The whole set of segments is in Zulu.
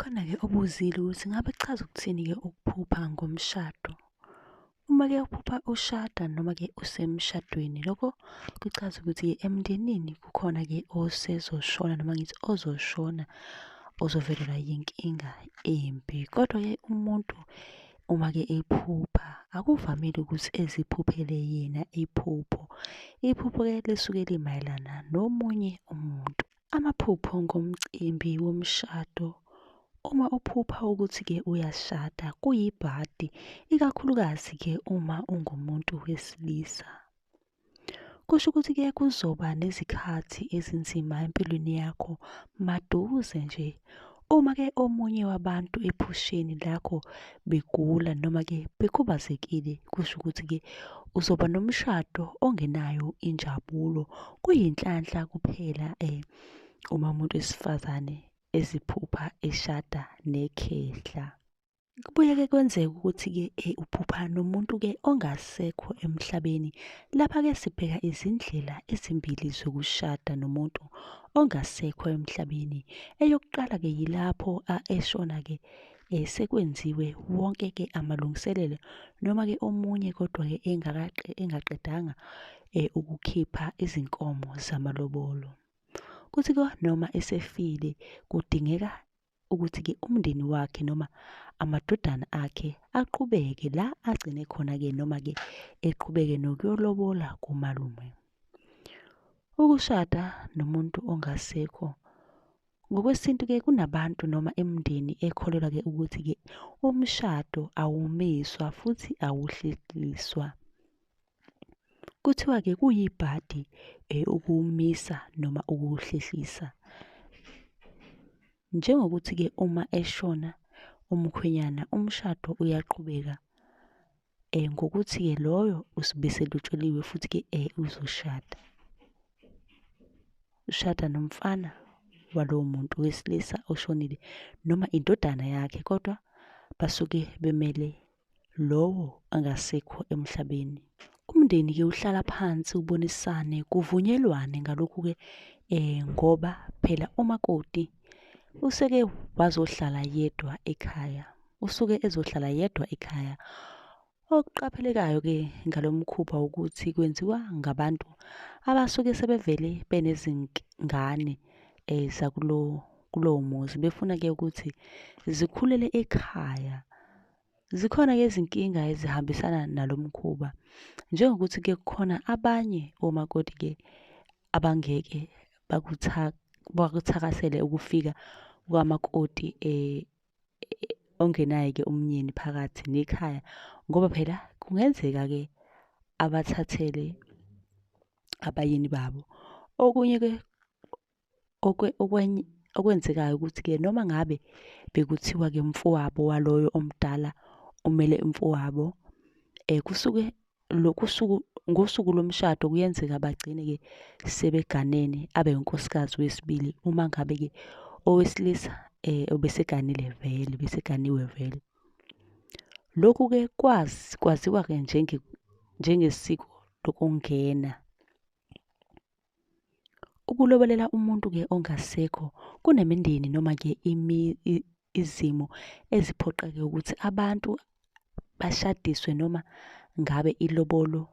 Kukhona-ke obuzile ukuthi ngabe kuchaza ukuthini-ke ukuphupha ngomshado. Uma-ke uphupha ushada noma-ke usemshadweni, lokho kuchaza ukuthi-ke emndenini kukhona-ke osezoshona noma ngithi ozoshona, ozovelelwa yinkinga embi. Kodwa-ke umuntu uma-ke ephupha, akuvamile ukuthi eziphuphele yena iphupho. Iphupho-ke lisuke limayelana nomunye umuntu. Amaphupho ngomcimbi womshado. Uma uphupha ukuthi-ke uyashada kuyibhadi, ikakhulukazi-ke uma ungumuntu wesilisa. Kusho ukuthi-ke kuzoba nezikhathi ezinzima empilweni yakho maduze nje. Uma-ke omunye wabantu ephusheni lakho begula noma-ke bekhubazekile, kusho ukuthi-ke uzoba nomshado ongenayo injabulo. Kuyinhlanhla kuphela uma umuntu wesifazane eziphupha eshada nekhehla. Kubuye-ke kwenzeke ukuthi-ke uphupha nomuntu-ke ongasekho emhlabeni. Lapha-ke sibheka izindlela ezimbili zokushada nomuntu ongasekho emhlabeni. Eyokuqala-ke yilapho eshona-ke sekwenziwe wonke-ke amalungiselelo noma-ke omunye kodwa-ke engaqedanga ukukhipha izinkomo zamalobolo. Kuthi-ke noma esefile kudingeka ukuthi-ke umndeni wakhe noma amadodana akhe aqhubeke la agcine khona-ke noma-ke eqhubeke nokuyolobola kumalume. Ukushada nomuntu ongasekho ngokwesintu-ke kunabantu noma imindeni ekholelwa-ke ukuthi-ke umshado awumiswa futhi awuhlehliswa. Kuthiwa-ke kuyibhadi ukuwumisa noma ukuwuhlehlisa. Njengokuthi-ke uma eshona umkhwenyana, umshado uyaqhubeka ngokuthi-ke loyo ubeselotsholiwe futhi-ke uzoshada. Ushada nomfana walowo muntu wesilisa oshonile noma indodana yakhe, kodwa basuke bemele lowo angasekho emhlabeni. Umndeni-ke uhlala phansi ubonisane, kuvunyelwane ngalokhu-ke ngoba phela umakoti useke wazohlala yedwa ekhaya. Usuke ezohlala yedwa ekhaya. Okuqaphelekayo-ke ngalo mkhuba ukuthi kwenziwa ngabantu abasuke sebevele benezingane kulowo muzi. Befuna-ke ukuthi zikhulele ekhaya. Zikhona-ke izinkinga ezihambisana nalo mkhuba. Njengokuthi-ke kukhona abanye omakoti-ke abangeke bakuthakasele ukufika kwamakoti ongenaye-ke umnyeni phakathi nekhaya, ngoba phela kungenzeka-ke abathathele abayeni babo. Okunye-ke okwenzekayo ukuthi-ke noma ngabe bekuthiwa-ke mfowabo waloyo omdala umele umfowabo, kusuke ngosuku lomshado kuyenzeka bagcine-ke sebeganene abe unkosikazi wesibili uma ngabe-ke owesilisa beseganiwe vele. Lokhu-ke kwaziwa-ke njengesiko lokungena. Ukulobolela umuntu-ke ongasekho kunemindeni noma-ke izimo eziphoqa-ke ukuthi abantu bashadiswe noma ngabe ilobolo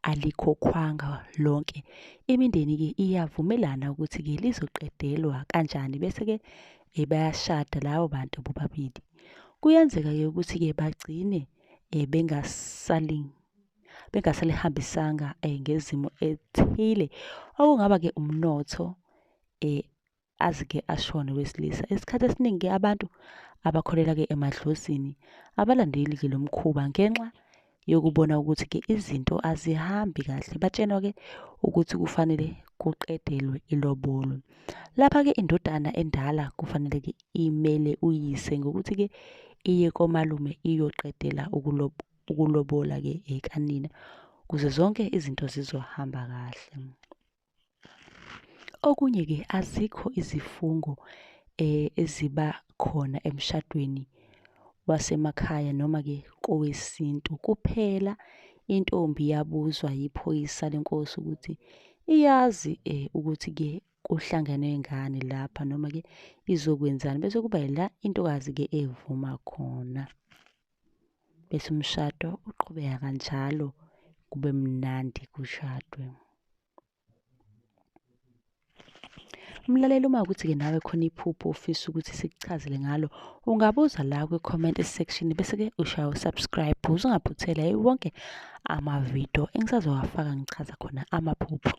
alikhokhwanga lonke. Imindeni-ke iyavumelana ukuthi-ke lizoqedelwa kanjani bese-ke bayashada labo bantu bobabili. Kuyenzeka-ke ukuthi-ke bagcine bengasalihambisanga ngezimo ethile, okungaba-ke umnotho aze-ke ashone wesilisa. Isikhathi esiningi-ke abantu abakholelwa-ke emadlozini abalandeli-ke lo mkhuba ngenxa yokubona ukuthi-ke izinto azihambi kahle. Batshenwa-ke ukuthi kufanele kuqedelwe ilobolo. Lapha-ke indodana endala kufanele-ke imele uyise ngokuthi-ke iye komalume iyoqedela ukulobola-ke kanina ukuze zonke izinto zizohamba kahle. Okunye-ke azikho izifungo eziba khona emshadweni wasemakhaya noma-ke kowesintu. Kuphela intombi yabuzwa yiphoyisa lenkosi ukuthi iyazi ukuthi-ke kuhlangane ngani lapha noma-ke izokwenzani. Bese kuba yila intokazi-ke evuma khona. Bese umshado uqhubeka kanjalo, kube mnandi kushadwe. Mlaleli, uma ukuthi-ke nawe khona iphupho ofisa ukuthi sikuchazele ngalo, ungabuza la kwi-comment section bese-ke ushaya u-subscribe ukuze ungaphuthelwa wonke amavidiyo engisazowafaka ngichaza khona amaphupho.